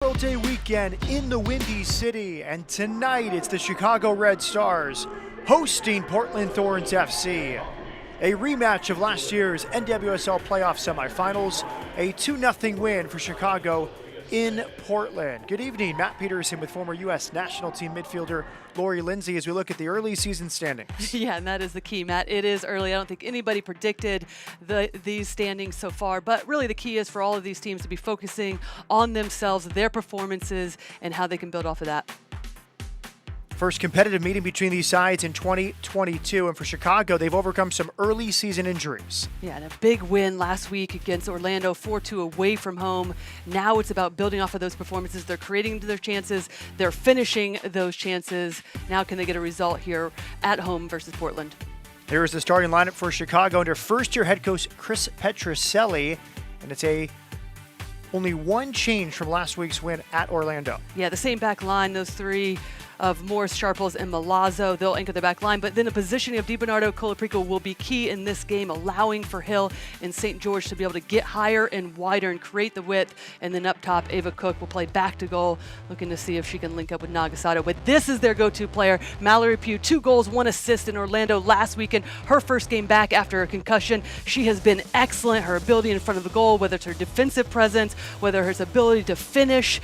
Memorial Day weekend in the Windy City, and tonight it's the Chicago Red Stars hosting Portland Thorns FC. A rematch of last year's NWSL playoff semifinals, a 2-0 win for Chicago in Portland. Good evening, Matt Peterson with former U.S. national team midfielder Lori Lindsay as we look at the early season standings. Yeah, and that is the key, Matt. It is early. I don't think anybody predicted these standings so far, but really the key is for all of these teams to be focusing on themselves, their performances, and how they can build off of that. First competitive meeting between these sides in 2022, and for Chicago, they've overcome some early season injuries. Yeah, and a big win last week against Orlando, 4-2 away from home. Now it's about building off of those performances. They're creating their chances. They're finishing those chances. Now can they get a result here at home versus Portland? Here is the starting lineup for Chicago under first-year head coach Chris Petroselli, and it's only one change from last week's win at Orlando. Yeah, the same back line, those three of Morris, Sharples, and Milazzo. They'll anchor the back line, but then the positioning of DiBernardo Colaprico will be key in this game, allowing for Hill and St. George to be able to get higher and wider and create the width. And then up top, Ava Cook will play back to goal, looking to see if she can link up with Nagasato. But this is their go-to player, Mallory Pugh. 2 goals, 1 assist in Orlando last weekend. Her first game back after a concussion. She has been excellent. Her ability in front of the goal, whether it's her defensive presence, whether her ability to finish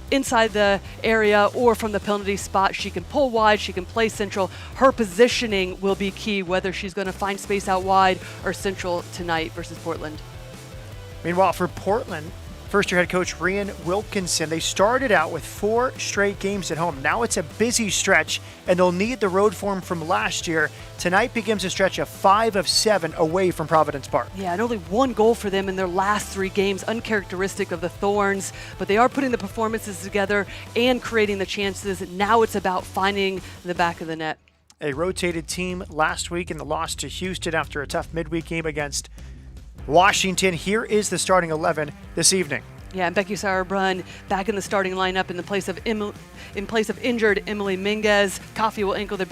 inside the area or from the penalty spot. She can pull wide, she can play central. Her positioning will be key, whether she's going to find space out wide or central tonight versus Portland. Meanwhile, for Portland, first-year head coach Rian Wilkinson, they started out with 4 straight games at home. Now it's a busy stretch, and they'll need the road form from last year. Tonight begins a stretch of 5 of 7 away from Providence Park. Yeah, and only 1 goal for them in their last 3 games, uncharacteristic of the Thorns, but they are putting the performances together and creating the chances. Now it's about finding the back of the net. A rotated team last week in the loss to Houston after a tough midweek game against Washington. Here is the starting 11 this evening. Yeah, and Becky Sauerbrunn back in the starting lineup in place of injured Emily Minguez. Coffey will anchor the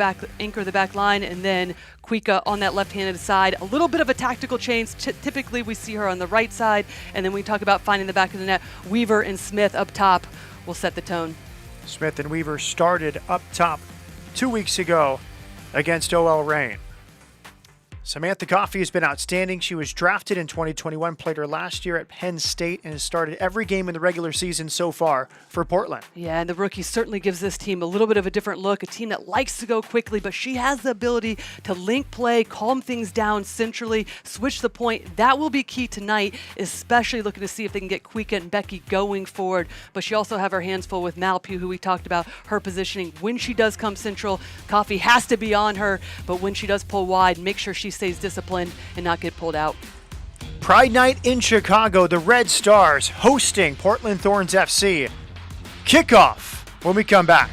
back line, and then Cuica on that left-handed side. A little bit of a tactical change. Typically, we see her on the right side, and then we talk about finding the back of the net. Weaver and Smith up top will set the tone. Smith and Weaver started up top 2 weeks ago against OL Reign. Samantha Coffey has been outstanding. She was drafted in 2021, played her last year at Penn State, and has started every game in the regular season so far for Portland. Yeah, and the rookie certainly gives this team a little bit of a different look, a team that likes to go quickly, but she has the ability to link play, calm things down centrally, switch the point. That will be key tonight, especially looking to see if they can get Cuica and Becky going forward. But she also have her hands full with Mal Pugh, who we talked about, her positioning. When she does come central, Coffey has to be on her, but when she does pull wide, make sure she stays disciplined and not get pulled out. Pride Night in Chicago, the Red Stars hosting Portland Thorns FC. Kickoff when we come back.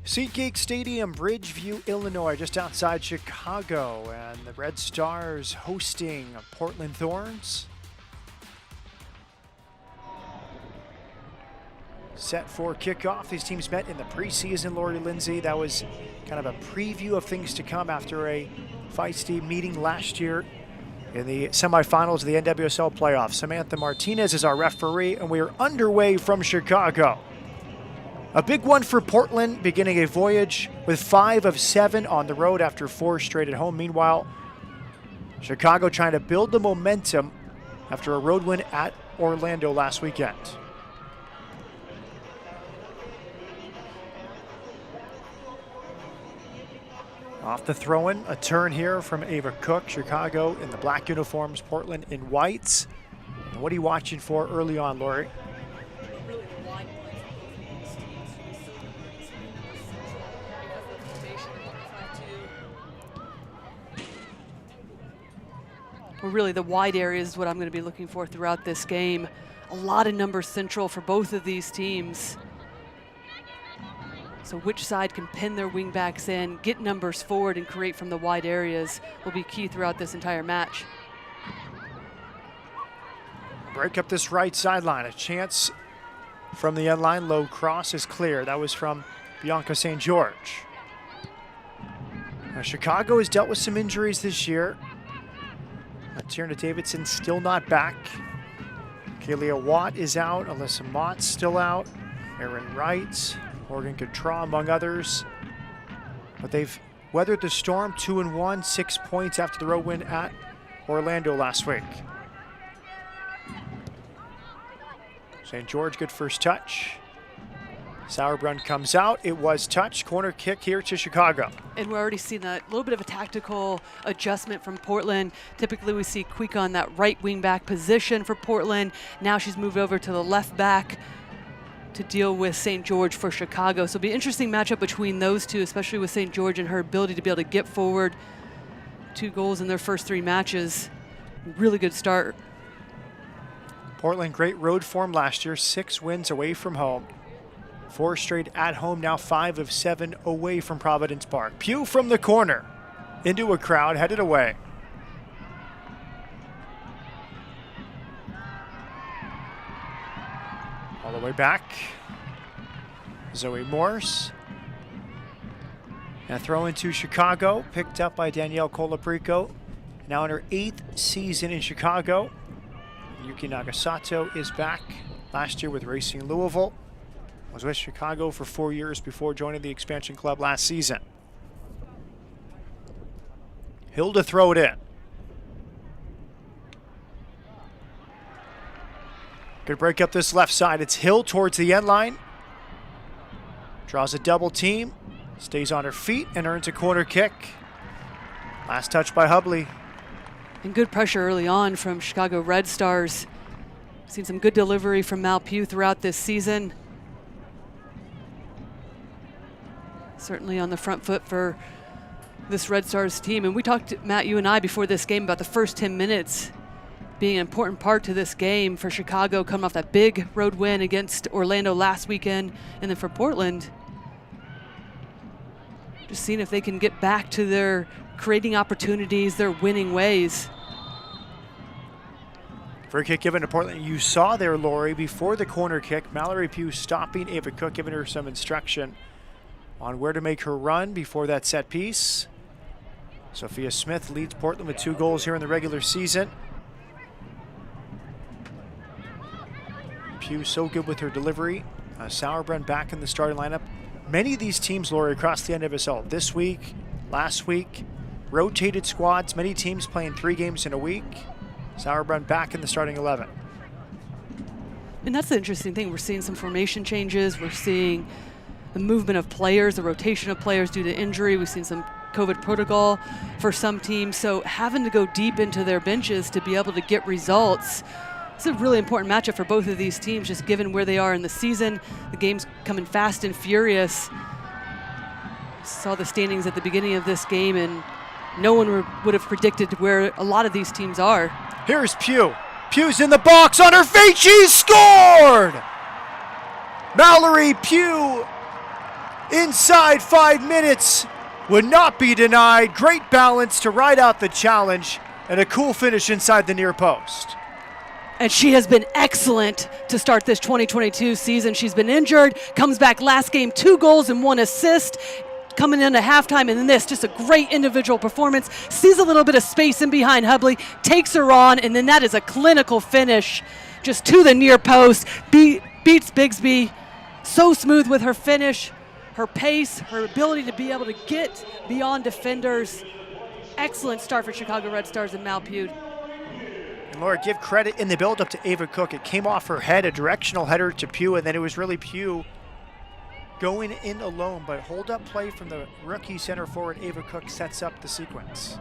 SeatGeek Stadium, Bridgeview, Illinois, just outside Chicago, and the Red Stars hosting Portland Thorns. Set for kickoff. These teams met in the preseason, Lori Lindsay. That was kind of a preview of things to come after a feisty meeting last year in the semifinals of the NWSL playoffs. Samantha Martinez is our referee, and we are underway from Chicago. A big one for Portland, beginning a voyage with 5 of 7 on the road after 4 straight at home. Meanwhile, Chicago trying to build the momentum after a road win at Orlando last weekend. Off the throw-in, a turn here from Ava Cook. Chicago in the black uniforms, Portland in whites. And what are you watching for early on, Lori? Well, really the wide area is what I'm going to be looking for throughout this game. A lot of numbers central for both of these teams. So which side can pin their wingbacks in, get numbers forward, and create from the wide areas will be key throughout this entire match. Break up this right sideline. A chance from the end line. Low cross is clear. That was from Bianca St. George. Now, Chicago has dealt with some injuries this year. Tierna Davidson still not back. Kalia Watt is out. Alyssa Mott's still out. Erin Wright, Morgan Gautrat, among others. But they've weathered the storm, 2-1, 6 points after the road win at Orlando last week. St. George, good first touch. Sauerbrunn comes out. It was touch. Corner kick here to Chicago. And we're already seeing a little bit of a tactical adjustment from Portland. Typically we see Queek on that right wing back position for Portland. Now she's moved over to the left back to deal with St. George for Chicago. So it'll be an interesting matchup between those two, especially with St. George and her ability to be able to get forward. 2 goals in their first 3 matches. Really good start. Portland, great road form last year. 6 wins away from home. 4 straight at home, now 5 of 7 away from Providence Park. Pugh from the corner into a crowd, headed away. All the way back. Zoe Morse. And throw into Chicago, picked up by Danielle Colaprico. Now in her 8th season in Chicago. Yuki Nagasato is back last year with Racing Louisville. Was with Chicago for 4 years before joining the expansion club last season. Hill to throw it in. Good break up this left side. It's Hill towards the end line. Draws a double team. Stays on her feet and earns a corner kick. Last touch by Hubley. And good pressure early on from Chicago Red Stars. Seen some good delivery from Mal Pugh throughout this season. Certainly on the front foot for this Red Stars team. And we talked, Matt, you and I, before this game about the first 10 minutes being an important part to this game for Chicago, coming off that big road win against Orlando last weekend. And then for Portland, just seeing if they can get back to their creating opportunities, their winning ways. Free kick given to Portland. You saw there, Lori, before the corner kick, Mallory Pugh stopping Ava Cook, giving her some instruction on where to make her run before that set piece. Sophia Smith leads Portland with 2 goals here in the regular season. Pugh so good with her delivery. Sauerbrunn back in the starting lineup. Many of these teams, Lori, across the NWSL this week, last week, rotated squads, many teams playing 3 games in a week. Sauerbrunn back in the starting 11. And that's the interesting thing. We're seeing some formation changes. We're seeing the movement of players, the rotation of players due to injury. We've seen some COVID protocol for some teams. So having to go deep into their benches to be able to get results. It's a really important matchup for both of these teams, just given where they are in the season. The game's coming fast and furious. Saw the standings at the beginning of this game, and no one would have predicted where a lot of these teams are. Here's Pugh. Pugh's in the box, on her feet, she's scored! Mallory Pugh Inside 5 minutes would not be denied. Great balance to ride out the challenge and a cool finish inside the near post. And she has been excellent to start this 2022 season. She's been injured, comes back last game, 2 goals and 1 assist, coming into halftime, and then this, just a great individual performance. Sees a little bit of space in behind Hubley, takes her on, and then that is a clinical finish just to the near post. Beats Bigsby. So smooth with her finish, her pace, her ability to be able to get beyond defenders. Excellent start for Chicago Red Stars and Malpute. And Laura, give credit in the build-up to Ava Cook. It came off her head, a directional header to Pugh, and then it was really Pugh going in alone. But hold-up play from the rookie center forward, Ava Cook, sets up the sequence.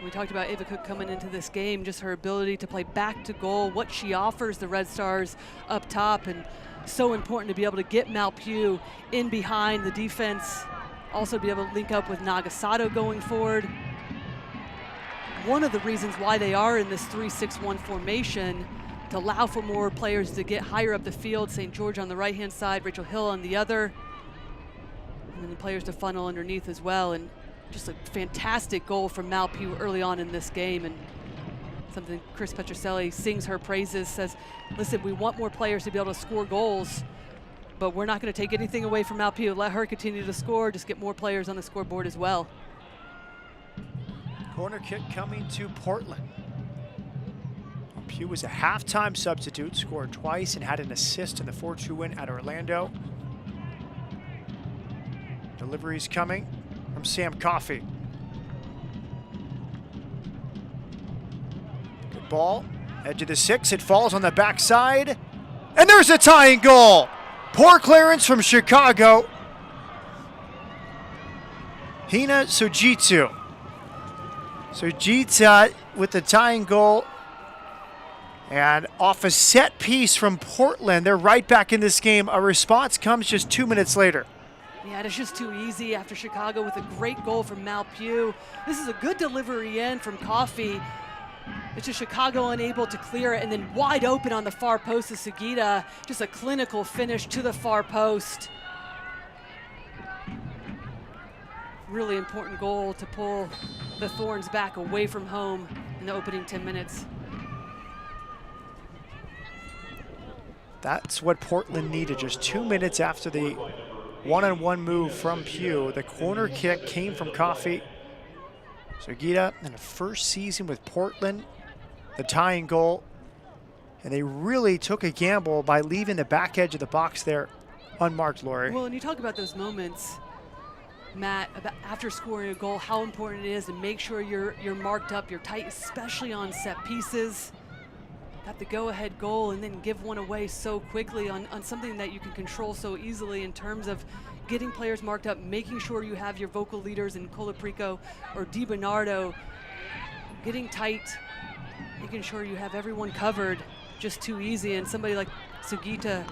We talked about Ava Cook coming into this game, just her ability to play back to goal, what she offers the Red Stars up top, and so important to be able to get Malpute in behind the defense, also be able to link up with Nagasato going forward. One of the reasons why they are in this 3-6-1 formation, to allow for more players to get higher up the field. St. George on the right-hand side, Rachel Hill on the other, and then the players to funnel underneath as well. And just a fantastic goal from Malpute early on in this game, and something Chris Petroselli sings her praises, says, listen, we want more players to be able to score goals, but we're not going to take anything away from Malpute. Let her continue to score, just get more players on the scoreboard as well. Corner kick coming to Portland. Pugh was a halftime substitute, scored twice and had an assist in the 4-2 win at Orlando. Deliveries coming from Sam Coffey. Good ball, edge of the 6, it falls on the backside, and there's a tying goal. Poor clearance from Chicago. Hina Sujitsu. Sujita with the tying goal. And off a set piece from Portland, they're right back in this game. A response comes just 2 minutes later. Yeah, it's just too easy after Chicago with a great goal from Malpute. This is a good delivery in from Coffey. It's just Chicago unable to clear it, and then wide open on the far post of Sugita. Just a clinical finish to the far post. Really important goal to pull the Thorns back away from home in the opening 10 minutes. That's what Portland needed just 2 minutes after the one-on-one move from Pugh. The corner kick came from Coffey. Sugita in the first season with Portland, the tying goal. And they really took a gamble by leaving the back edge of the box there unmarked, Lori. Well, and you talk about those moments, Matt, about after scoring a goal, how important it is to make sure you're marked up, you're tight, especially on set pieces. Got the go-ahead goal and then give one away so quickly on something that you can control so easily in terms of getting players marked up, making sure you have your vocal leaders in Colaprico or DiBernardo, getting tight, making sure you have everyone covered, just too easy. And somebody like Sugita,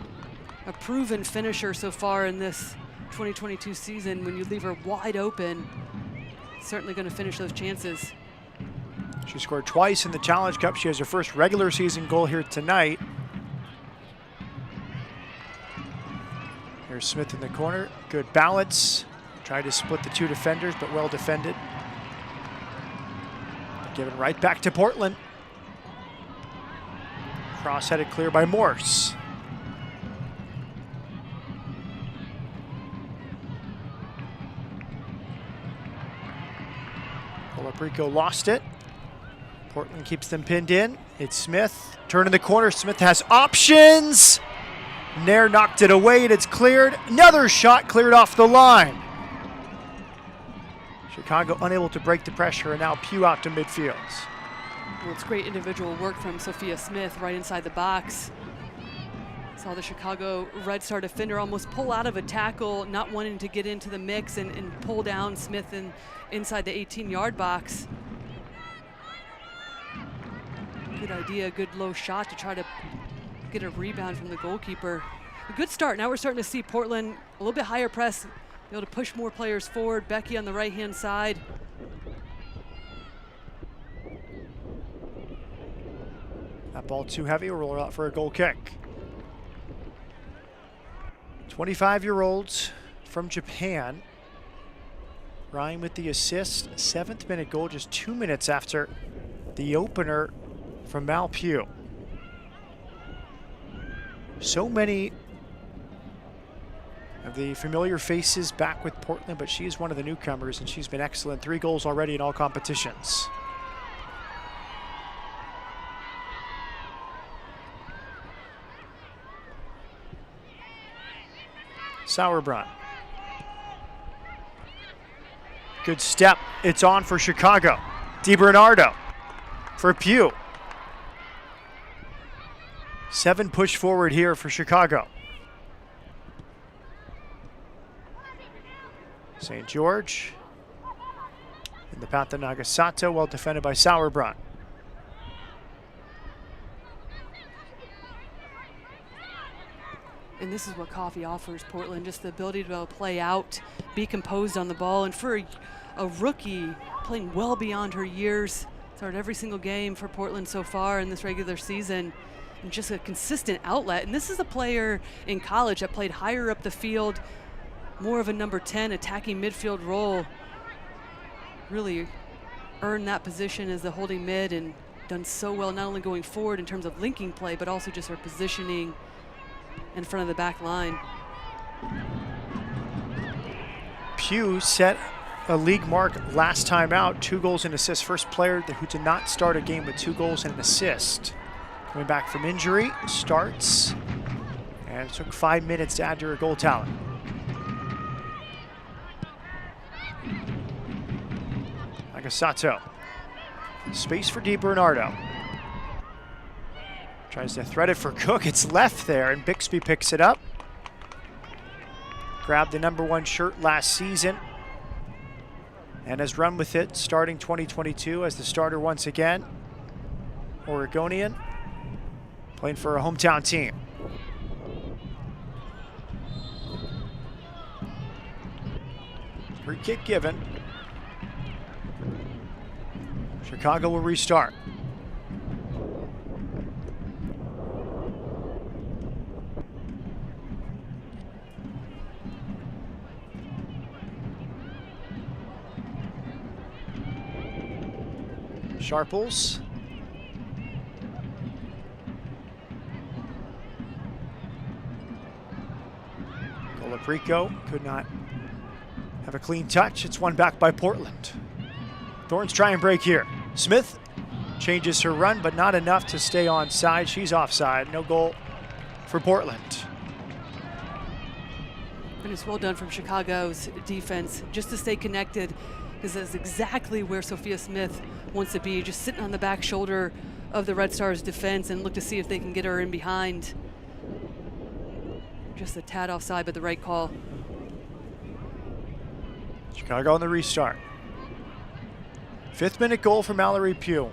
a proven finisher so far in this 2022 season, when you leave her wide open, certainly going to finish those chances. She scored twice in the Challenge Cup. She has her first regular season goal here tonight. Here's Smith in the corner. Good balance. Tried to split the two defenders, but well defended. Given right back to Portland. Cross headed clear by Morse. Colaprico lost it. Portland keeps them pinned in. It's Smith, turning the corner. Smith has options. Nair knocked it away and it's cleared. Another shot cleared off the line. Chicago unable to break the pressure, and now Pugh out to midfield. Well, it's great individual work from Sophia Smith right inside the box. Saw the Chicago Red Star defender almost pull out of a tackle, not wanting to get into the mix and pull down Smith inside the 18-yard box. Good idea, good low shot to try to get a rebound from the goalkeeper. A good start. Now we're starting to see Portland a little bit higher press, be able to push more players forward. Becky on the right-hand side. That ball too heavy, we'll roll out for a goal kick. 25-year-olds from Japan. Ryan with the assist, 7th minute goal, just 2 minutes after the opener from Mal Pugh. So many of the familiar faces back with Portland, but she is one of the newcomers, and she's been excellent. 3 goals already in all competitions. Sauerbrunn. Good step. It's on for Chicago. DiBernardo for Pugh. 7 push forward here for Chicago. St. George. In the path to Nagasato, well defended by Sauerbrunn. And this is what Coffey offers Portland, just the ability to be able to play out, be composed on the ball. And for a rookie playing well beyond her years, started every single game for Portland so far in this regular season, and just a consistent outlet. And this is a player in college that played higher up the field, more of a number 10 attacking midfield role. Really earned that position as the holding mid and done so well, not only going forward in terms of linking play, but also just her positioning in front of the back line. Pugh set a league mark last time out, 2 goals and assists. First player who did not start a game with 2 goals and an assist. Coming back from injury, starts, and it took 5 minutes to add to her goal talent. Nagasato. Space for DiBernardo. Tries to thread it for Cook. It's left there, and Bixby picks it up. Grabbed the #1 shirt last season and has run with it starting 2022 as the starter once again. Oregonian, playing for a hometown team. Free kick given. Chicago will restart. Sharples. Colaprico could not have a clean touch. It's won back by Portland. Thorns try and break here. Smith changes her run, but not enough to stay onside. She's offside. No goal for Portland. And it's well done from Chicago's defense, just to stay connected, because that's exactly where Sophia Smith wants to be, just sitting on the back shoulder of the Red Stars defense and look to see if they can get her in behind. Just a tad offside, but the right call. Chicago on the restart. 5th minute goal for Mallory Pugh.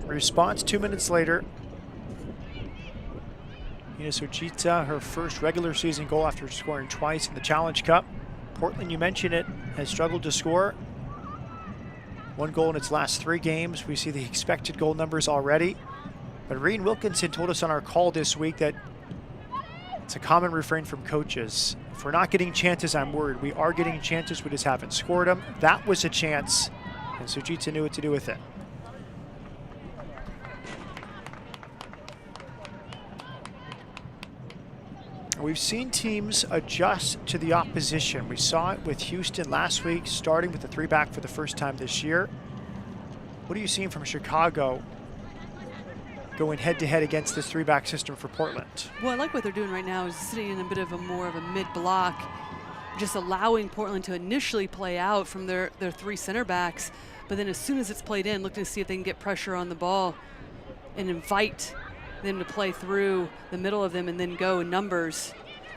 Response 2 minutes later. Ina Sujita, her first regular season goal after scoring twice in the Challenge Cup. Portland, you mentioned it, has struggled to score. 1 goal in its last 3 games. We see the expected goal numbers already. But Reen Wilkinson told us on our call this week that it's a common refrain from coaches. If we're not getting chances, I'm worried. We are getting chances, we just haven't scored them. That was a chance, and Sujita knew what to do with it. We've seen teams adjust to the opposition. We saw it with Houston last week, starting with the 3-back for the first time this year. What are you seeing from Chicago going head-to-head against this 3-back system for Portland? Well, I like what they're doing right now is sitting in a bit of a more of a mid-block, just allowing Portland to initially play out from their 3 center backs, but then as soon as it's played in, looking to see if they can get pressure on the ball and invite them to play through the middle of them and then go in numbers.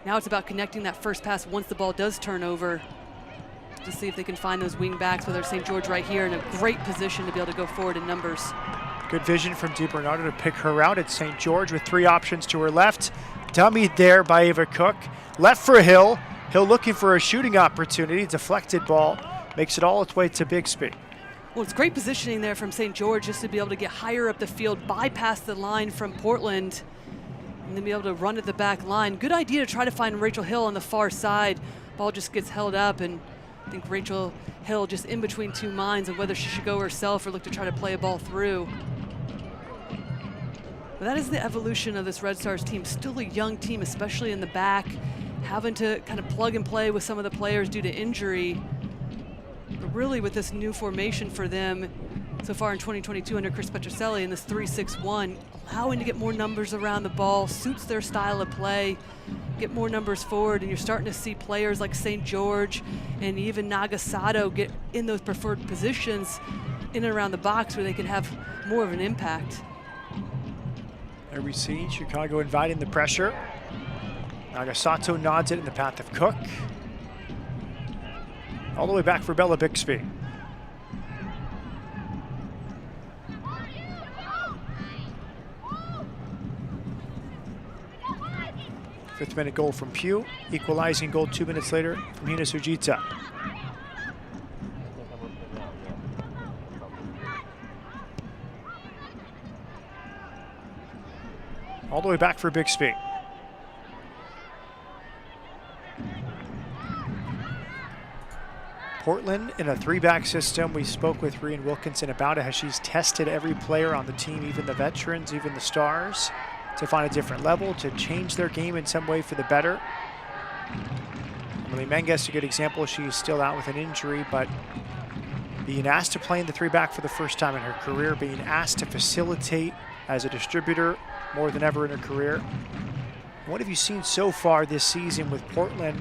Now it's about connecting that first pass once the ball does turn over to see if they can find those wing backs, whether St. George right here in a great position to be able to go forward in numbers. Good vision from DiBernardo to pick her out at St. George with 3 options to her left. Dummied there by Ava Cook. Left for Hill. Hill looking for a shooting opportunity. Deflected ball. Makes it all its way to Bixby. Well, it's great positioning there from St. George just to be able to get higher up the field, bypass the line from Portland, and then be able to run at the back line. Good idea to try to find Rachel Hill on the far side, Ball just gets held up, and I think Rachel Hill just in between two minds of whether she should go herself or look to try to play a ball through. But that is the evolution of this Red Stars team. Still a young team, especially in the back, having to kind of plug and play with some of the players due to injury. But really with this new formation for them so far in 2022 under Chris Petroselli in this 3-6-1, allowing to get more numbers around the ball, suits their style of play, get more numbers forward, and you're starting to see players like St. George and even Nagasato get in those preferred positions in and around the box where they can have more of an impact. There we see Chicago inviting the pressure. Nagasato nods it in the path of Cook. All the way back for Bella Bixby. Fifth-minute goal from Pugh. Equalizing goal 2 minutes later from Hina Sujita. All the way back for Bixby. Portland in a three-back system. We spoke with Rian Wilkinson about it, how she's tested every player on the team, even the veterans, even the stars, to find a different level, to change their game in some way for the better. Emily Menges, a good example. She's still out with an injury, but being asked to play in the three-back for the first time in her career, being asked to facilitate as a distributor more than ever in her career. What have you seen so far this season with Portland?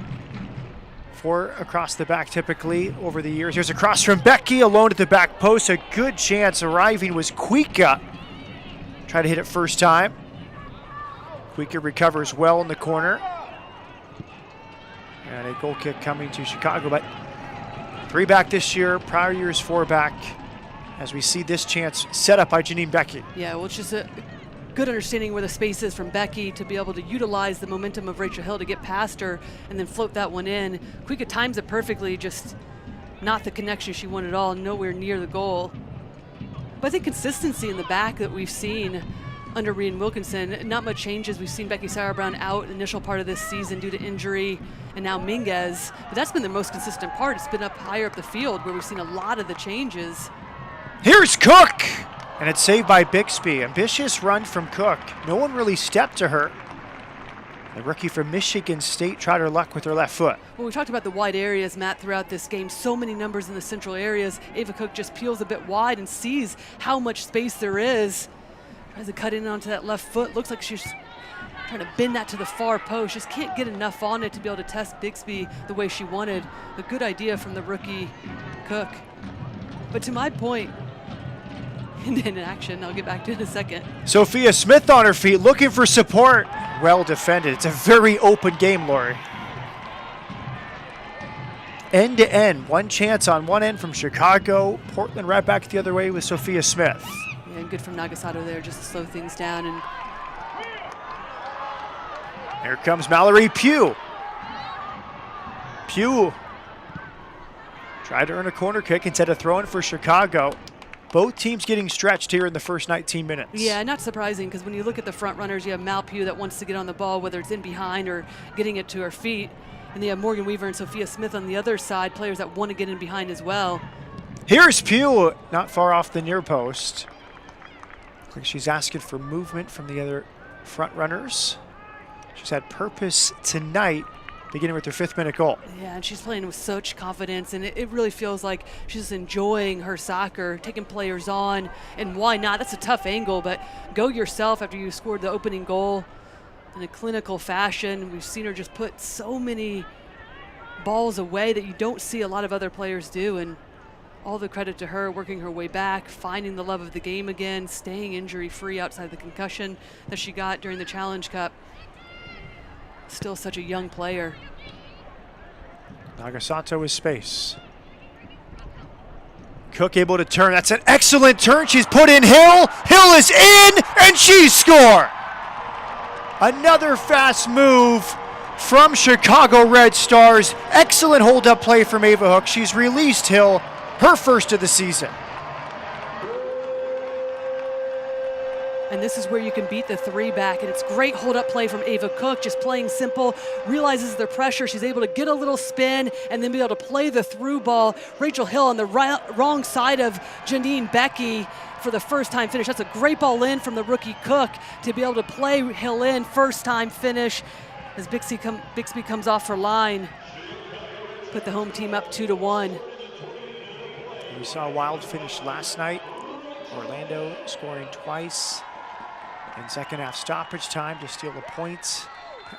4 across the back typically over the years. Here's a cross from Becky, alone at the back post. A good chance. Arriving was Kuika. Tried to hit it first time. Kuika recovers well in the corner. And a goal kick coming to Chicago, but 3 back this year, prior years 4 back, as we see this chance set up by Janine Becky. Yeah, well, it's just a good understanding where the space is from Becky to be able to utilize the momentum of Rachel Hill to get past her and then float that one in. Kuika times it perfectly, just not the connection she wanted at all, nowhere near the goal. But I think consistency in the back that we've seen under Rian Wilkinson, not much changes. We've seen Becky Sauerbrunn out initial part of this season due to injury, and now Minguez. But that's been the most consistent part. It's been up higher up the field where we've seen a lot of the changes. Here's Cook! And it's saved by Bixby. Ambitious run from Cook. No one really stepped to her. The rookie from Michigan State tried her luck with her left foot. Well, we talked about the wide areas, Matt, throughout this game. So many numbers in the central areas. Ava Cook just peels a bit wide and sees how much space there is. Tries to cut in onto that left foot. Looks like she's trying to bend that to the far post. Just can't get enough on it to be able to test Bixby the way she wanted. A good idea from the rookie Cook. But to my point, in action, I'll get back to it in a second. Sophia Smith on her feet, looking for support. Well defended. It's a very open game, Lori. End to end, one chance on one end from Chicago. Portland right back the other way with Sophia Smith. Yeah, and good from Nagasato there just to slow things down. And here comes Mallory Pugh. Pugh tried to earn a corner kick instead of throwing for Chicago. Both teams getting stretched here in the first 19 minutes. Yeah, not surprising, because when you look at the front runners, you have Mal Pugh that wants to get on the ball, whether it's in behind or getting it to her feet. And you have Morgan Weaver and Sophia Smith on the other side, players that want to get in behind as well. Here's Pugh, not far off the near post. Looks like she's asking for movement from the other front runners. She's had purpose tonight, beginning with her 5th-minute goal. Yeah, and she's playing with such confidence, and it really feels like she's just enjoying her soccer, taking players on, and why not? That's a tough angle, but go yourself after you scored the opening goal in a clinical fashion. We've seen her just put so many balls away that you don't see a lot of other players do, and all the credit to her, working her way back, finding the love of the game again, staying injury-free outside the concussion that she got during the Challenge Cup. Still such a young player. Nagasato with space. Cook able to turn. That's an excellent turn. She's put in Hill. Hill is in, and she scored. Another fast move from Chicago Red Stars. Excellent hold-up play from Ava Hook. She's released Hill, her first of the season. And And this is where you can beat the three back. And it's great hold-up play from Ava Cook, just playing simple, realizes the pressure. She's able to get a little spin and then be able to play the through ball. Rachel Hill on the wrong side of Janine Becky for the first time finish. That's a great ball in from the rookie Cook to be able to play Hill in, first time finish. As Bixby comes off her line, put the home team up 2-1. We saw a wild finish last night. Orlando scoring twice in second half stoppage time to steal the points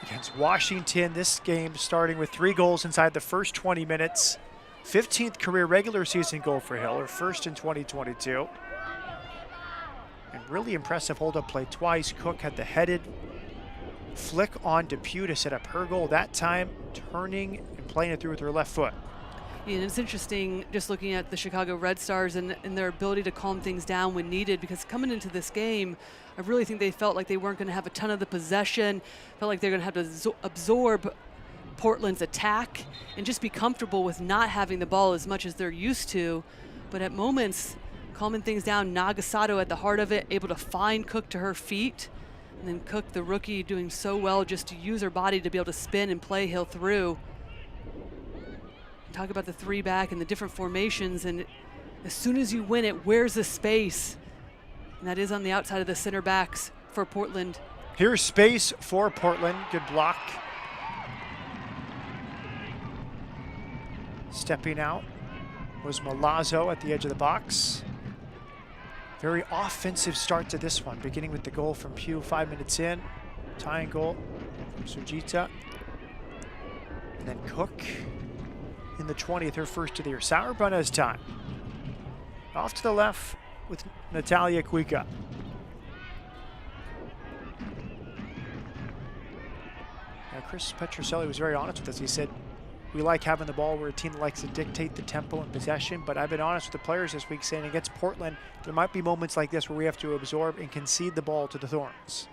against Washington. This game starting with 3 goals inside the first 20 minutes. 15th career regular season goal for Hill, her first in 2022. And really impressive hold-up play twice. Cook had the headed flick on Depew to set up her goal, that time turning and playing it through with her left foot. And it's interesting just looking at the Chicago Red Stars and their ability to calm things down when needed, because coming into this game, I really think they felt like they weren't going to have a ton of the possession, felt like they're going to have to absorb Portland's attack and just be comfortable with not having the ball as much as they're used to. But at moments, calming things down, Nagasato at the heart of it, able to find Cook to her feet, and then Cook, the rookie, doing so well just to use her body to be able to spin and play Hill through. Talk about the three back and the different formations, and as soon as you win it, where's the space? And that is on the outside of the center backs for Portland. Here's space for Portland, good block. Stepping out was Milazzo at the edge of the box. Very offensive start to this one, beginning with the goal from Pugh 5 minutes in. Tying goal from Sujita. And then Cook in the 20th, her first of the year. Sauerbrunn has time. Off to the left with Natalia Kuika. Now, Chris Petroselli was very honest with us. He said, we like having the ball. We're a team that likes to dictate the tempo and possession, but I've been honest with the players this week saying against Portland, there might be moments like this where we have to absorb and concede the ball to the Thorns.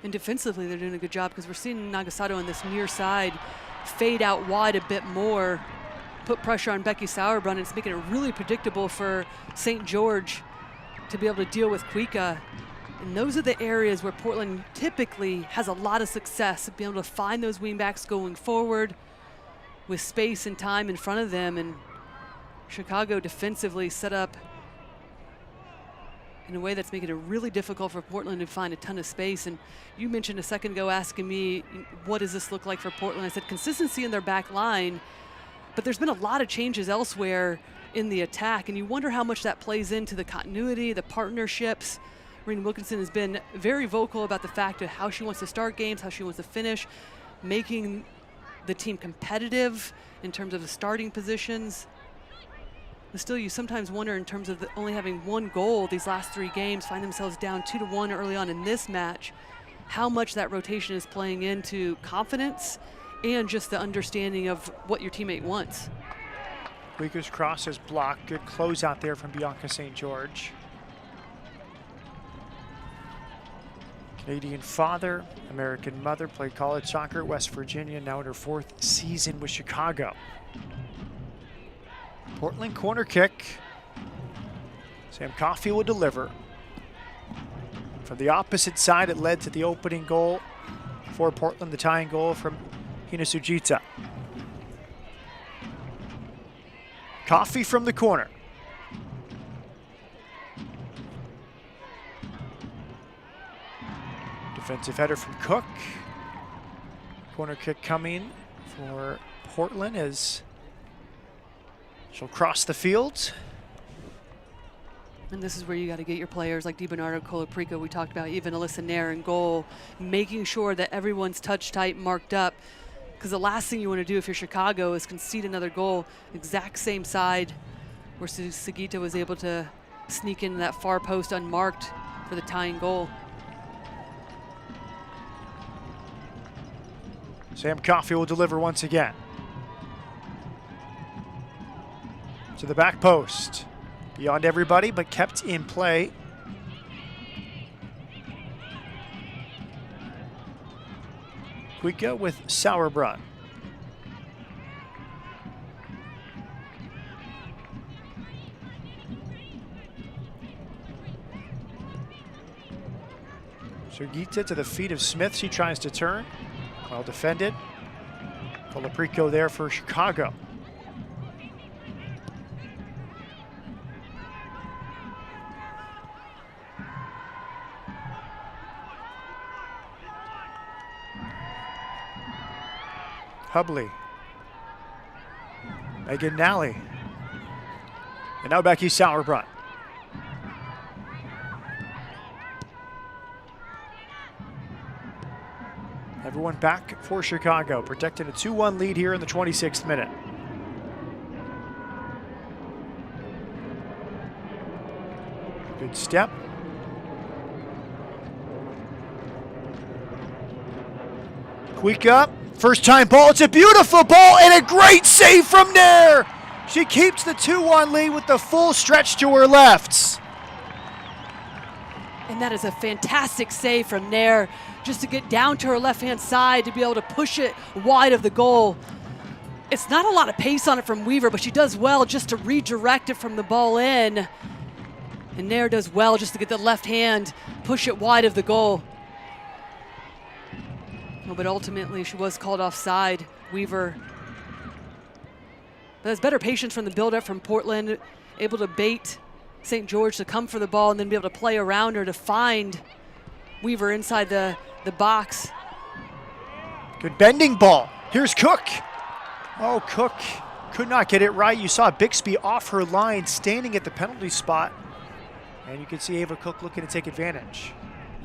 And defensively, they're doing a good job, because we're seeing Nagasato on this near side fade out wide a bit more, put pressure on Becky Sauerbrunn, and it's making it really predictable for St. George to be able to deal with Kuika. And those are the areas where Portland typically has a lot of success, being able to find those wingbacks going forward with space and time in front of them. And Chicago defensively set up in a way that's making it really difficult for Portland to find a ton of space. And you mentioned a second ago asking me, what does this look like for Portland? I said consistency in their back line, but there's been a lot of changes elsewhere in the attack, and you wonder how much that plays into the continuity, the partnerships. Marina Wilkinson has been very vocal about the fact of how she wants to start games, how she wants to finish, making the team competitive in terms of the starting positions. But still, you sometimes wonder, in terms of only having 1 goal these last 3 games, find themselves down 2-1 early on in this match, how much that rotation is playing into confidence and just the understanding of what your teammate wants. Kuika's cross is blocked. Good closeout there from Bianca St. George. Canadian father, American mother, played college soccer at West Virginia, now in her 4th season with Chicago. Portland corner kick. Sam Coffey will deliver. From the opposite side, it led to the opening goal for Portland, the tying goal from Hina Sujita. Coffey from the corner. Defensive header from Cook. Corner kick coming for Portland as she'll cross the field. And this is where you got to get your players like DiBernardo, Colaprico, we talked about, even Alyssa Nair in goal, making sure that everyone's touch tight, marked up. Because the last thing you want to do if you're Chicago is concede another goal, exact same side, where Sugita was able to sneak into that far post unmarked for the tying goal. Sam Coffey will deliver once again. To the back post. Beyond everybody, but kept in play. Kuika with Sauerbrunn. Sugita to the feet of Smith. She tries to turn. Well defended. Colaprico there for Chicago. Hubley. Megan Nally. And now Becky Sauerbrunn. Everyone back for Chicago, protecting a 2-1 lead here in the 26th minute. Good step. Quick up. First time ball. It's a beautiful ball and a great save from Nair. She keeps the 2-1 lead with the full stretch to her left. And that is a fantastic save from Nair, just to get down to her left-hand side to be able to push it wide of the goal. It's not a lot of pace on it from Weaver, but she does well just to redirect it from the ball in. And Nair does well just to get the left hand, push it wide of the goal. Oh, but ultimately she was called offside, Weaver. But has better patience from the build-up from Portland, able to bait St. George to come for the ball and then be able to play around her to find Weaver inside the box. Good bending ball. Here's Cook. Oh, Cook could not get it right. You saw Bixby off her line, standing at the penalty spot. And you can see Ava Cook looking to take advantage.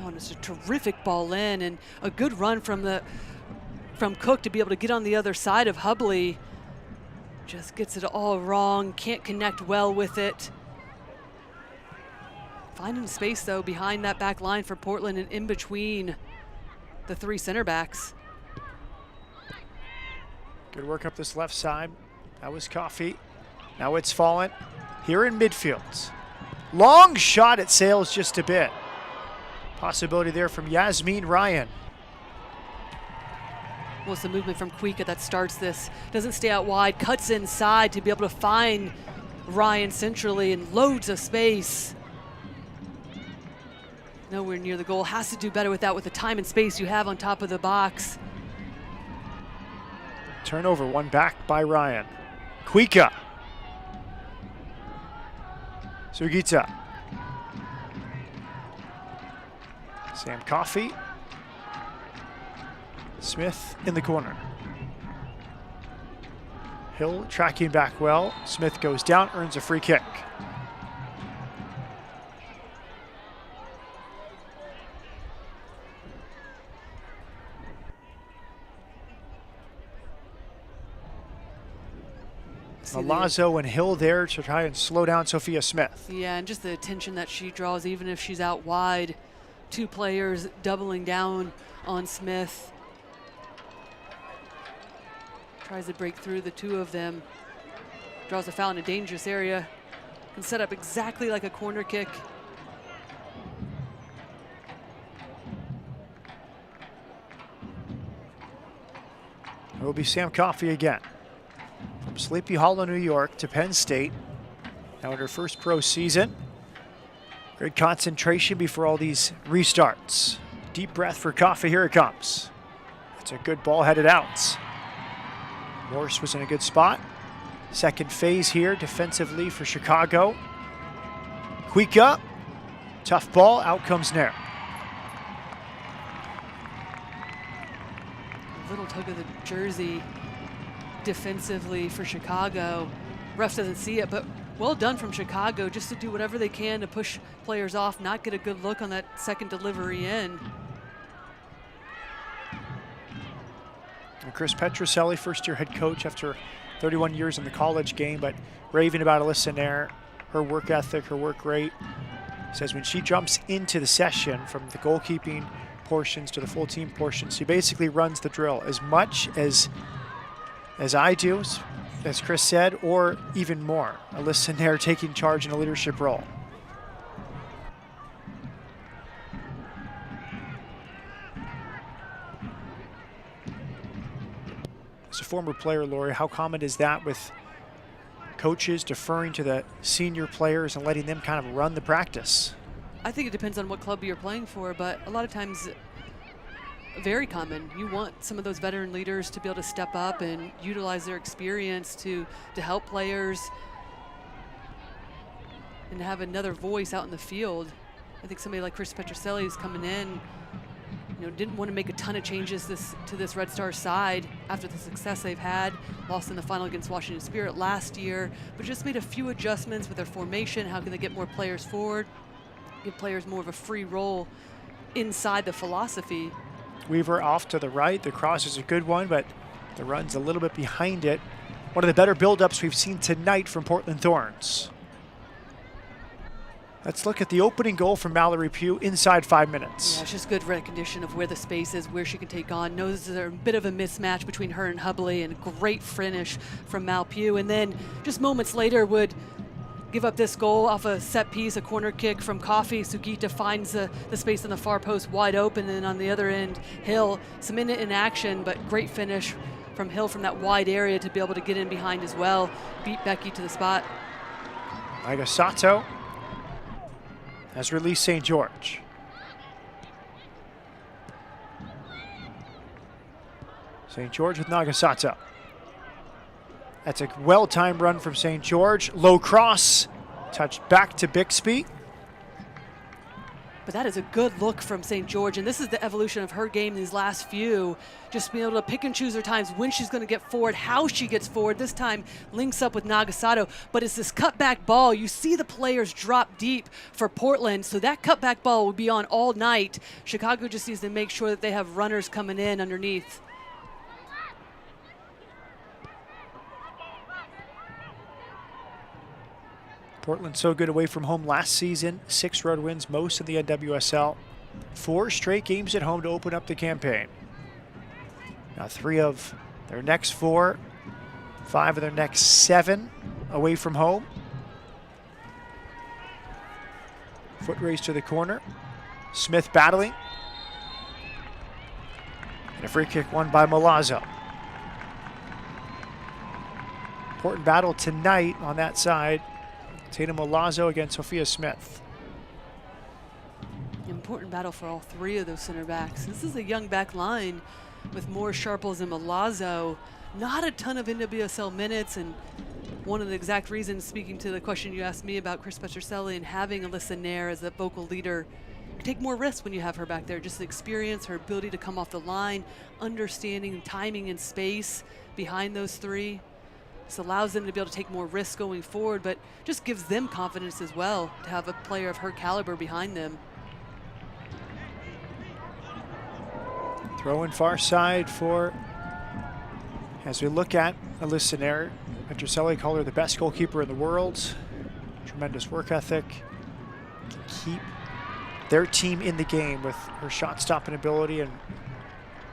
Oh, and it's a terrific ball in and a good run from Cook to be able to get on the other side of Hubley. Just gets it all wrong, can't connect well with it. Finding space, though, behind that back line for Portland and in between the three center backs. Good work up this left side. That was Coffey. Now it's fallen here in midfield. Long shot, it sails just a bit. Possibility there from Yasmin Ryan. Well, it's the movement from Kuika that starts this. Doesn't stay out wide, cuts inside to be able to find Ryan centrally and loads of space. Nowhere near the goal. Has to do better with that with the time and space you have on top of the box. Turnover, one back by Ryan. Kuika. Sugita. Sam Coffey. Smith in the corner. Hill tracking back well. Smith goes down, earns a free kick. Milazzo and Hill there to try and slow down Sophia Smith. Yeah, and just the attention that she draws, even if she's out wide. Two players doubling down on Smith. Tries to break through the two of them. Draws a foul in a dangerous area. Can set up exactly like a corner kick. It will be Sam Coffey again. From Sleepy Hollow, New York to Penn State. Now in her first pro season. Great concentration before all these restarts. Deep breath for Coffey, here it comes. It's a good ball headed out. Morse was in a good spot. Second phase here defensively for Chicago. Kuika, tough ball, out comes Nair. A little tug of the jersey defensively for Chicago. Ref doesn't see it, but well done from Chicago just to do whatever they can to push players off, not get a good look on that second delivery in. And Chris Petroselli, first-year head coach after 31 years in the college game, but raving about Alyssa Nair, her work ethic, her work rate. Says when she jumps into the session, from the goalkeeping portions to the full team portions, she basically runs the drill as much as I do, as Chris said, or even more. Alyssa Nair taking charge in a leadership role. As a former player, Lori, how common is that with coaches deferring to the senior players and letting them kind of run the practice? I think it depends on what club you're playing for, but a lot of times, very common. You want some of those veteran leaders to be able to step up and utilize their experience to help players and to have another voice out in the field. I think somebody like Chris Petroselli is coming in, didn't want to make a ton of changes to this Red Stars side after the success they've had. Lost in the final against Washington Spirit last year, but just made a few adjustments with their formation. How can they get more players forward, give players more of a free role inside the philosophy. Weaver off to the right. The cross is a good one, but the run's a little bit behind it. One of the better buildups we've seen tonight from Portland Thorns. Let's look at the opening goal from Mallory Pugh inside 5 minutes. Yeah, it's just good recognition of where the space is, where she can take on. Knows there's a bit of a mismatch between her and Hubley, and great finish from Mal Pugh. And then just moments later would give up this goal off a set piece, a corner kick from Coffey. Sugita finds the space on the far post wide open, and then on the other end, Hill, some in action, but great finish from Hill from that wide area to be able to get in behind as well. Beat Becky to the spot. Nagasato has released St. George. St. George with Nagasato. That's a well-timed run from St. George. Low cross, touched back to Bixby. But that is a good look from St. George, and this is the evolution of her game these last few. Just being able to pick and choose her times, when she's going to get forward, how she gets forward. This time links up with Nagasato, but it's this cutback ball. You see the players drop deep for Portland, so that cutback ball will be on all night. Chicago just needs to make sure that they have runners coming in underneath. Portland so good away from home last season. 6 road wins, most in the NWSL. 4 straight games at home to open up the campaign. Now 3 of their next 4, 5 of their next 7 away from home. Foot race to the corner. Smith battling. And a free kick won by Milazzo. Important battle tonight on that side. Tatum Milazzo against Sophia Smith. Important battle for all 3 of those center backs. This is a young back line with more Sharples and Milazzo. Not a ton of NWSL minutes, and one of the exact reasons, speaking to the question you asked me about Chris Petroselli and having Alyssa Nair as a vocal leader, you take more risks when you have her back there. Just the experience, her ability to come off the line, understanding timing and space behind those 3. This allows them to be able to take more risks going forward, but just gives them confidence as well to have a player of her caliber behind them. Throw in far side for, as we look at Alyssa Nair, Petroselli called her the best goalkeeper in the world. Tremendous work ethic. Can keep their team in the game with her shot stopping ability, and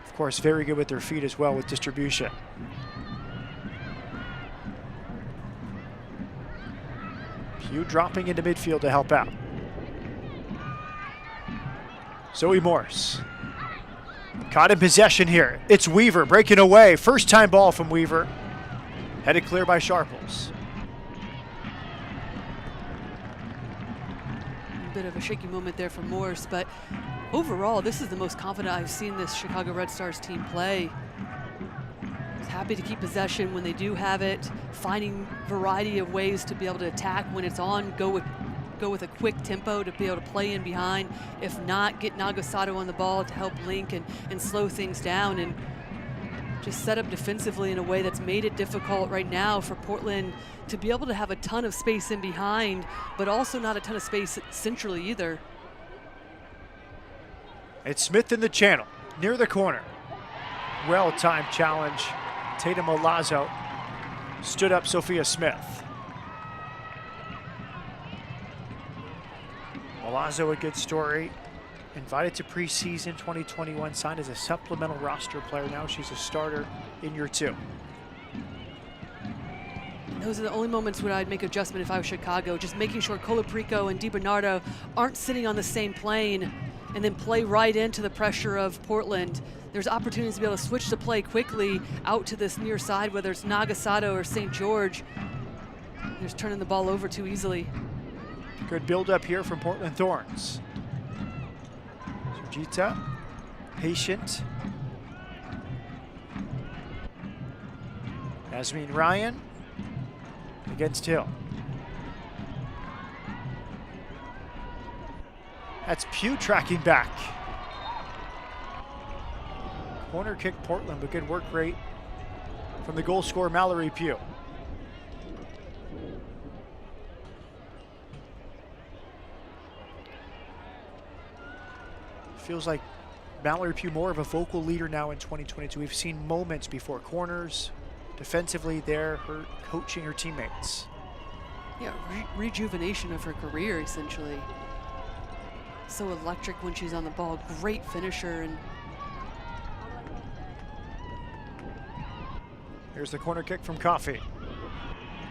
of course very good with their feet as well with distribution. Pugh dropping into midfield to help out. Zoe Morse. Caught in possession here. It's Weaver breaking away. First time ball from Weaver. Headed clear by Sharples. A bit of a shaky moment there for Morse, but overall, this is the most confident I've seen this Chicago Red Stars team play. Happy to keep possession when they do have it, finding variety of ways to be able to attack when it's on, go with a quick tempo to be able to play in behind. If not, get Nagasato on the ball to help link and slow things down, and just set up defensively in a way that's made it difficult right now for Portland to be able to have a ton of space in behind, but also not a ton of space centrally either. It's Smith in the channel, near the corner. Well-timed challenge. Tatum Milazzo stood up Sophia Smith. Milazzo, a good story. Invited to preseason 2021, signed as a supplemental roster player. Now she's a starter in year 2. Those are the only moments where I'd make adjustment if I was Chicago, just making sure Colaprico and DiBernardo aren't sitting on the same plane and then play right into the pressure of Portland. There's opportunities to be able to switch the play quickly out to this near side, whether it's Nagasato or St. George. They're just turning the ball over too easily. Good build up here from Portland Thorns. Sujita, patient. Yasmin Ryan against Hill. That's Pugh tracking back. Corner kick Portland, but good work rate from the goal scorer Mallory Pugh. Feels like Mallory Pugh more of a vocal leader now in 2022. We've seen moments before corners, defensively there, her coaching her teammates. Yeah, rejuvenation of her career, essentially. So electric when she's on the ball, great finisher. And here's the corner kick from Coffey.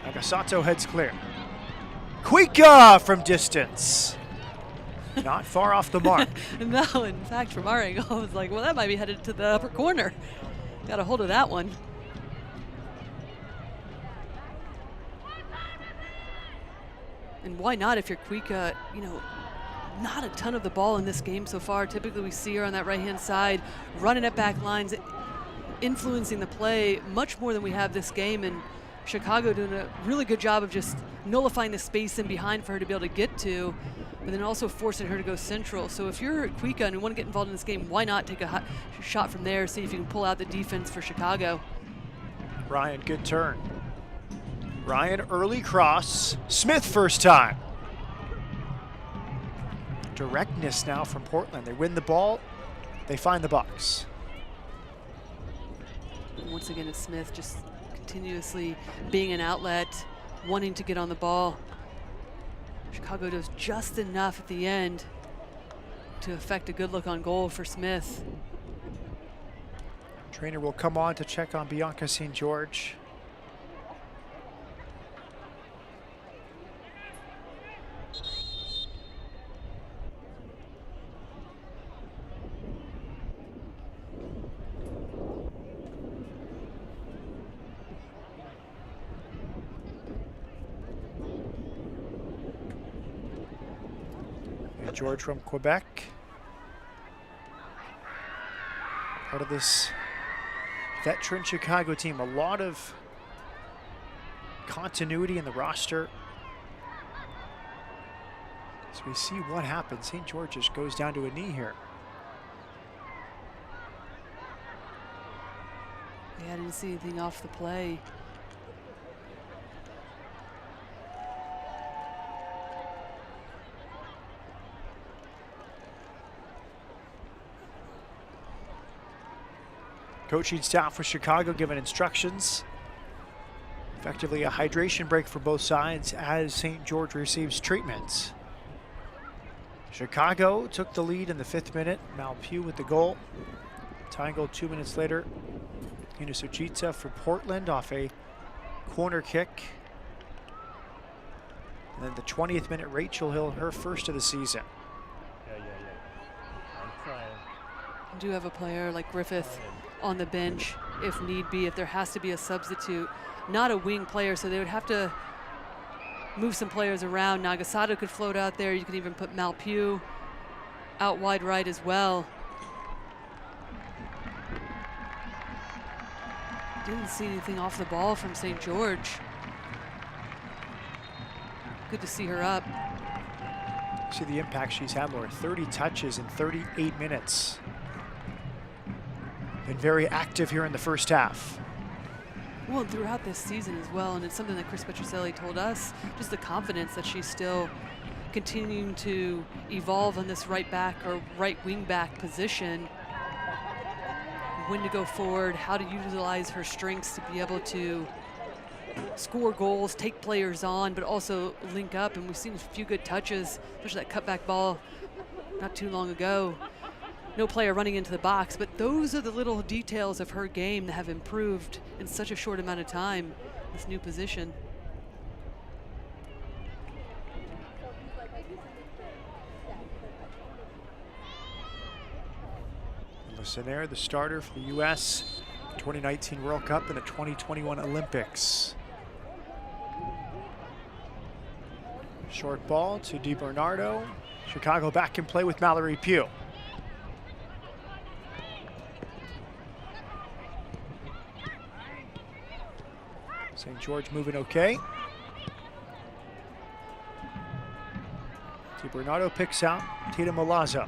Nagasato heads clear. Kuika from distance. Not far off the mark. No, in fact, from our angle, I was like, well, that might be headed to the upper corner. Got a hold of that one. And why not if you're Kuika, you know, not a ton of the ball in this game so far. Typically we see her on that right-hand side, running at back lines, influencing the play much more than we have this game. And Chicago doing a really good job of just nullifying the space in behind for her to be able to get to, but then also forcing her to go central. So if you're Kuika and you want to get involved in this game, why not take a shot from there, see if you can pull out the defense for Chicago. Ryan, good turn. Ryan, early cross. Smith first time. Directness now from Portland. They win the ball, they find the box. And once again, it's Smith just continuously being an outlet, wanting to get on the ball. Chicago does just enough at the end to affect a good look on goal for Smith. Trainer will come on to check on Bianca St. George. George from Quebec, part of this veteran Chicago team. A lot of continuity in the roster. So we see what happens. St. George just goes down to a knee here. Yeah, I didn't see anything off the play. Coaching staff for Chicago giving instructions. Effectively a hydration break for both sides as St. George receives treatment. Chicago took the lead in the 5th minute. Mal Pugh with the goal. Tying goal 2 minutes later. Ina Sujita for Portland off a corner kick. And then the 20th minute, Rachel Hill, her first of the season. I'm trying. You do have a player like Griffith on the bench if need be, if there has to be a substitute. Not a wing player, so they would have to move some players around. Nagasato could float out there. You could even put Mal Pugh out wide right as well. Didn't see anything off the ball from St. George. Good to see her up. See the impact she's had, Laura. 30 touches in 38 minutes. Been very active here in the first half. Well, and throughout this season as well, and it's something that Chris Petroselli told us, just the confidence that she's still continuing to evolve on this right back or right wing back position. When to go forward, how to utilize her strengths to be able to score goals, take players on, but also link up. And we've seen a few good touches, especially that cutback ball not too long ago. No player running into the box, but those are the little details of her game that have improved in such a short amount of time, this new position. Lissonaire, the starter for the U.S. 2019 World Cup and the 2021 Olympics. Short ball to DiBernardo. Chicago back in play with Mallory Pugh. St. George moving okay. DiBernardo picks out Tita Milazzo.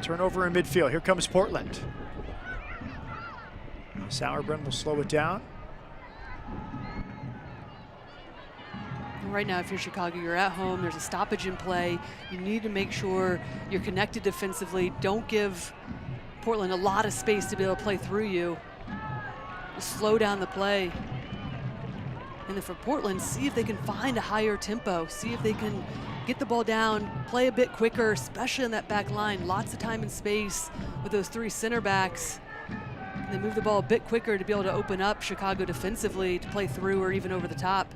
Turnover in midfield. Here comes Portland. Sauerbrunn will slow it down. Right now, if you're Chicago, you're at home, there's a stoppage in play. You need to make sure you're connected defensively. Don't give Portland a lot of space to be able to play through you. Just slow down the play. And then for Portland, see if they can find a higher tempo. See if they can get the ball down, play a bit quicker, especially on that back line. Lots of time and space with those three center backs. And then move the ball a bit quicker to be able to open up Chicago defensively to play through or even over the top.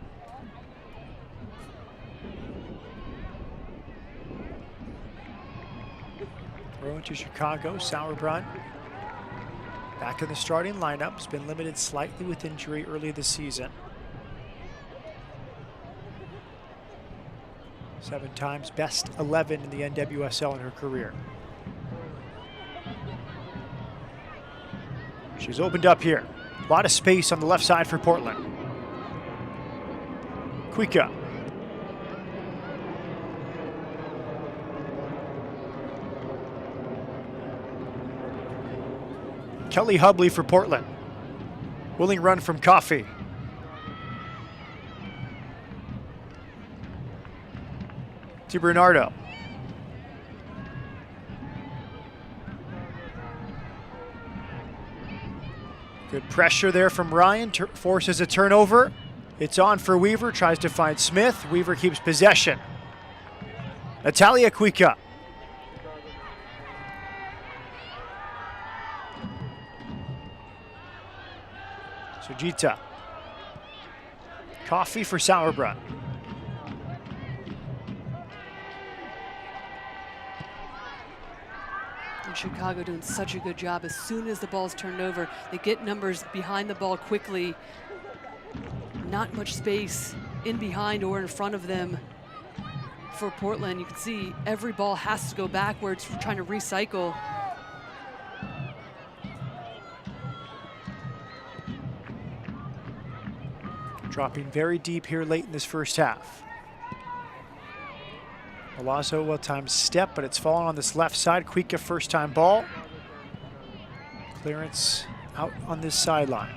Throw into Chicago, Sauerbrunn. Back in the starting lineup, has been limited slightly with injury early this season. 7 times best 11 in the NWSL in her career. She's opened up here. A lot of space on the left side for Portland. Kuika. Kelly Hubley for Portland. Willing run from Coffey. DiBernardo. Good pressure there from Ryan. Forces a turnover. It's on for Weaver. Tries to find Smith. Weaver keeps possession. Natalia Kuika. Sujita. Coffey for Sauerbrunn. And Chicago doing such a good job. As soon as the ball's turned over, they get numbers behind the ball quickly. Not much space in behind or in front of them for Portland. You can see every ball has to go backwards for trying to recycle. Dropping very deep here late in this first half. Milazzo well-timed step, but it's fallen on this left side. Kuika first time ball. Clearance out on this sideline.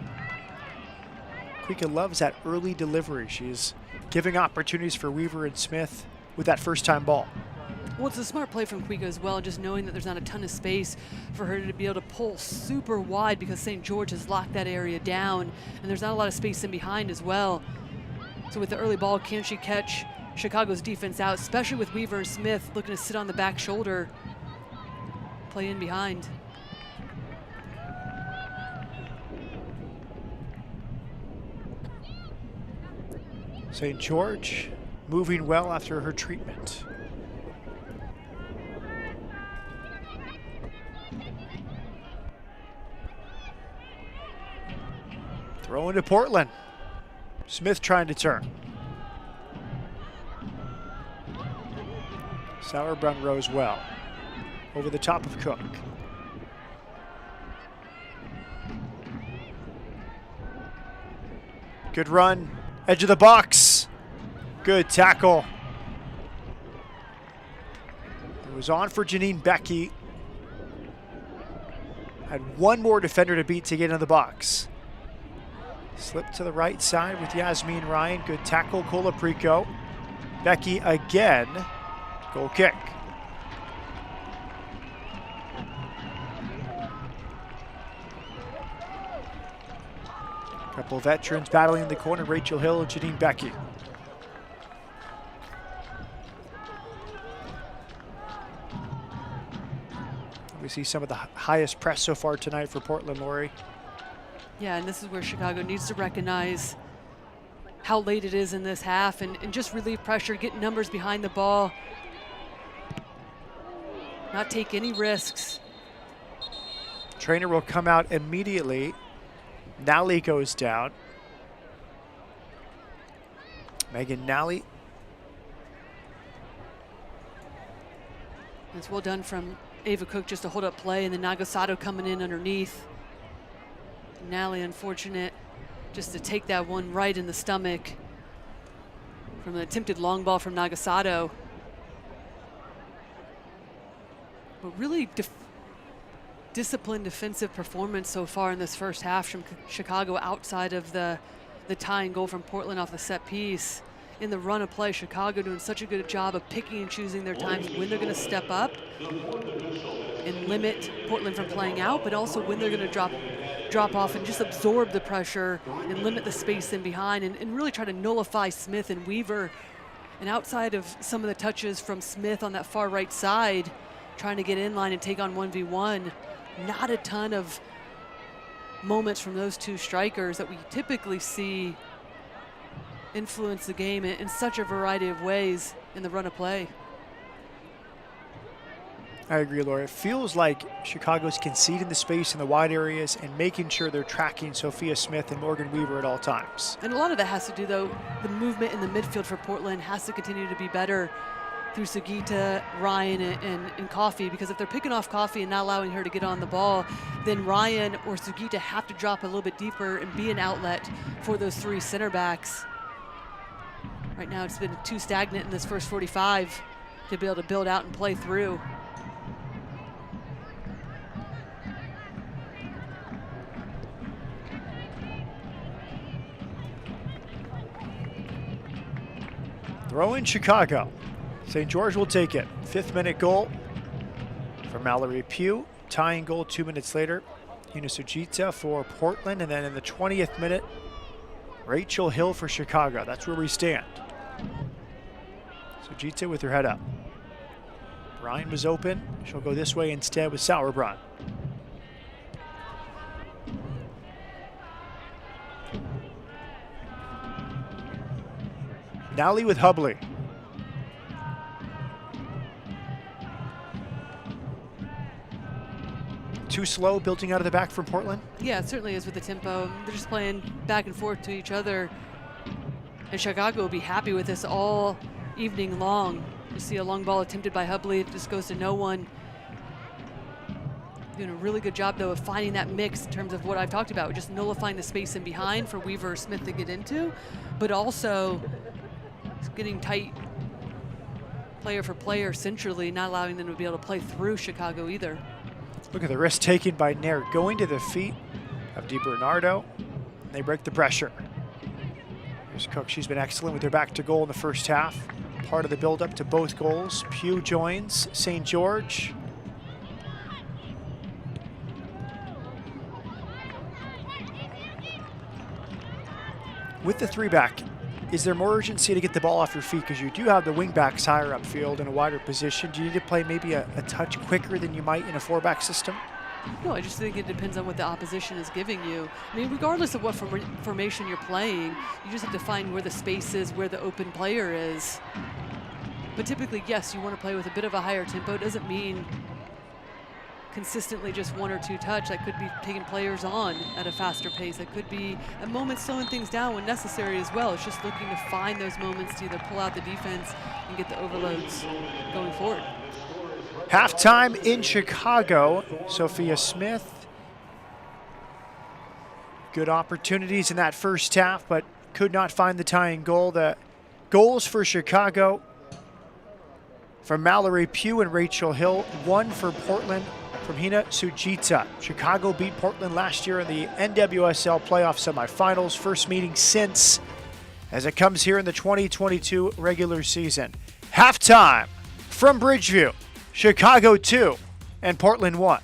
Kuika loves that early delivery. She's giving opportunities for Weaver and Smith with that first time ball. Well, it's a smart play from Kuika as well, just knowing that there's not a ton of space for her to be able to pull super wide because St. George has locked that area down, and there's not a lot of space in behind as well. So with the early ball, can she catch Chicago's defense out, especially with Weaver and Smith looking to sit on the back shoulder, play in behind. St. George moving well after her treatment. Throw into Portland. Smith trying to turn. Sauerbrunn rose well. Over the top of Cook. Good run. Edge of the box. Good tackle. It was on for Janine Becky. Had one more defender to beat to get into the box. Slip to the right side with Yasmin Ryan. Good tackle, Colaprico. Becky again. Goal kick. Couple of veterans battling in the corner. Rachel Hill and Janine Becky. We see some of the highest press so far tonight for Portland, Lori. Yeah, and this is where Chicago needs to recognize how late it is in this half and just relieve pressure, get numbers behind the ball, not take any risks. Trainer will come out immediately. Nally goes down. Megan Nally. It's well done from Ava Cook just to hold up play, and then Nagasato coming in underneath. Nally, unfortunate just to take that one right in the stomach from an attempted long ball from Nagasato. But really disciplined defensive performance so far in this first half from Chicago outside of the tying goal from Portland off the set piece. In the run of play, Chicago doing such a good job of picking and choosing their times when they're going to step up and limit Portland from playing out, but also when they're going to drop off and just absorb the pressure and limit the space in behind and really try to nullify Smith and Weaver. And outside of some of the touches from Smith on that far right side, trying to get in line and take on 1v1, not a ton of moments from those two strikers that we typically see influence the game in such a variety of ways in the run of play. I agree, Laura. It feels like Chicago's conceding the space in the wide areas and making sure they're tracking Sophia Smith and Morgan Weaver at all times. And a lot of that has to do, though, the movement in the midfield for Portland has to continue to be better through Sugita, Ryan, and Coffey, because if they're picking off Coffey and not allowing her to get on the ball, then Ryan or Sugita have to drop a little bit deeper and be an outlet for those three center backs. Right now it's been too stagnant in this first 45 to be able to build out and play through. Throw in Chicago. St. George will take it. 5th minute goal for Mallory Pugh. Tying goal 2 minutes later. Hina Sugita for Portland. And then in the 20th minute, Rachel Hill for Chicago. That's where we stand. Sugita with her head up. Ryan was open. She'll go this way instead with Sauerbrunn. Nally with Hubley. Too slow building out of the back from Portland? Yeah, it certainly is with the tempo. They're just playing back and forth to each other. And Chicago will be happy with this all evening long. You see a long ball attempted by Hubley. It just goes to no one. Doing a really good job, though, of finding that mix in terms of what I've talked about, just nullifying the space in behind for Weaver or Smith to get into, but also getting tight player for player centrally, not allowing them to be able to play through Chicago either. Look at the risk taken by Nair going to the feet of DiBernardo. They break the pressure. Here's Cook. She's been excellent with her back to goal in the first half. Part of the build-up to both goals. Pugh joins St. George. With the three-back, is there more urgency to get the ball off your feet? Because you do have the wing-backs higher upfield in a wider position. Do you need to play maybe a touch quicker than you might in a four-back system? No, I just think it depends on what the opposition is giving you. I mean, regardless of what formation you're playing, you just have to find where the space is, where the open player is. But typically, yes, you want to play with a bit of a higher tempo. It doesn't mean consistently just one or two touch. That could be taking players on at a faster pace. It could be at moments slowing things down when necessary as well. It's just looking to find those moments to either pull out the defense and get the overloads going forward. Halftime in Chicago. Sophia Smith. Good opportunities in that first half, but could not find the tying goal. The goals for Chicago from Mallory Pugh and Rachel Hill. One for Portland from Hina Sugita. Chicago beat Portland last year in the NWSL playoff semifinals. First meeting since, as it comes here in the 2022 regular season. Halftime from Bridgeview. Chicago 2 and Portland 1.